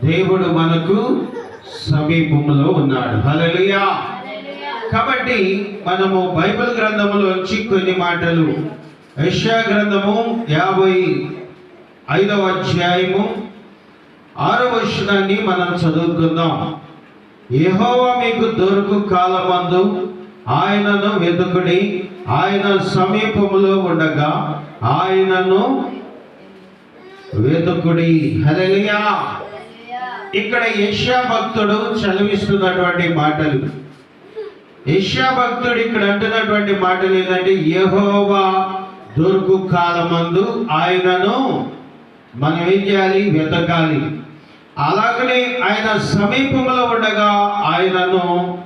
దేవుడు మనకు సమీపంలో ఉన్నాడు. హల్లెలూయా. కాబట్టి మనము బైబిల్ గ్రంథములోంచి కొన్ని మాటలు, యెషయా గ్రంథము 55వ అధ్యాయము 6వ వచనాన్ని మనం చదువుకుందాం. యెహోవా మీకు దొరుకు కాలమందు ఆయనను వెతుకుడి, ఆయన సమీపములో ఉండగా ఆయనను వెతుకుడి. హల్లెలూయా. ఇక్కడ యెషయా భక్తుడు చదివిస్తున్నటువంటి మాటలు. యెషయా భక్తుడు ఇక్కడ అంటున్నటువంటి మాటలు ఏంటంటే, యెహోవా దొరుకు కాలమందు ఆయనను మనం ఏం చేయాలి? వెతకాలి. అలాగనే ఆయన సమీపంలో ఉండగా ఆయనను